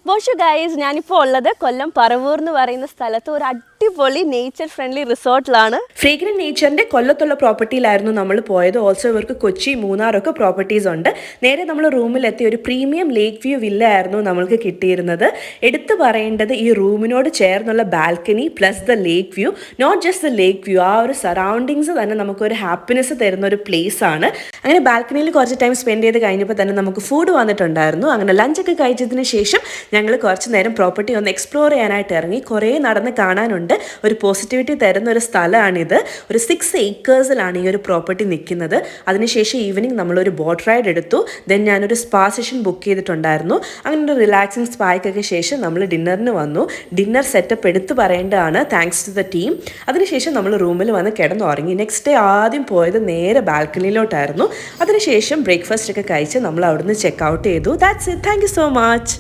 ബോഷു guys, ഞാനിപ്പോൾ ഉള്ളത് കൊല്ലം പറവൂർ എന്ന് പറയുന്ന സ്ഥലത്ത് ഒരു അടിപൊളി നേച്ചർ ഫ്രണ്ട്ലി റിസോർട്ടിലാണ്. ഫ്രേഗ്രന്റ് നേച്ചറിന്റെ കൊല്ലത്തുള്ള പ്രോപ്പർട്ടിയിലായിരുന്നു നമ്മൾ പോയത്. ഓൾസോ ഇവർക്ക് കൊച്ചി, മൂന്നാറൊക്കെ പ്രോപ്പർട്ടീസ് ഉണ്ട്. നേരെ നമ്മൾ റൂമിലെത്തി ഒരു പ്രീമിയം ലേക്ക് വ്യൂ വില്ല ആയിരുന്നു നമ്മൾക്ക് കിട്ടിയിരുന്നത്. എടുത്തു പറയേണ്ടത് ഈ റൂമിനോട് ചേർന്നുള്ള balcony plus the lake view, not just the lake view, ആ ഒരു സറൗണ്ടിങ്സ് തന്നെ നമുക്കൊരു ഹാപ്പിനെസ് തരുന്ന ഒരു പ്ലേസ് ആണ്. അങ്ങനെ ബാൽക്കണിയിൽ കുറച്ച് ടൈം സ്പെൻഡ് ചെയ്ത് കഴിഞ്ഞപ്പോൾ തന്നെ നമുക്ക് ഫുഡ് വന്നിട്ടുണ്ടായിരുന്നു. അങ്ങനെ ലഞ്ചൊക്കെ കഴിച്ചതിന് ശേഷം ഞങ്ങൾ കുറച്ച് നേരം പ്രോപ്പർട്ടി ഒന്ന് എക്സ്പ്ലോർ ചെയ്യാനായിട്ട് ഇറങ്ങി. കുറേ നടന്ന് കാണാനുണ്ട്. ഒരു പോസിറ്റിവിറ്റി തരുന്ന ഒരു സ്ഥലമാണിത്. ഒരു 6 ഏക്കേഴ്സിലാണ് ഈ ഒരു പ്രോപ്പർട്ടി നിൽക്കുന്നത്. അതിനുശേഷം ഈവനിങ് നമ്മളൊരു ബോട്ട് റൈഡ് എടുത്തു. ദെൻ ഞാനൊരു സ്പാ സെഷൻ ബുക്ക് ചെയ്തിട്ടുണ്ടായിരുന്നു. അങ്ങനെ ഒരു റിലാക്സിങ് സ്പായ്ക്കൊക്കെ ശേഷം നമ്മൾ ഡിന്നറിന് വന്നു. ഡിന്നർ സെറ്റപ്പ് എടുത്ത് പറയേണ്ടതാണ്, താങ്ക്സ് ടു ദ ടീം. അതിനുശേഷം നമ്മൾ റൂമിൽ വന്ന് കിടന്നുറങ്ങി. നെക്സ്റ്റ് ഡേ ആദ്യം പോയത് നേരെ ബാൽക്കണിയിലോട്ടായിരുന്നു. അതിനുശേഷം ബ്രേക്ക്ഫാസ്റ്റ് ഒക്കെ കഴിച്ച് നമ്മൾ അവിടുന്ന് ചെക്ക് ഔട്ട് ചെയ്തു. That's it. Thank you so much.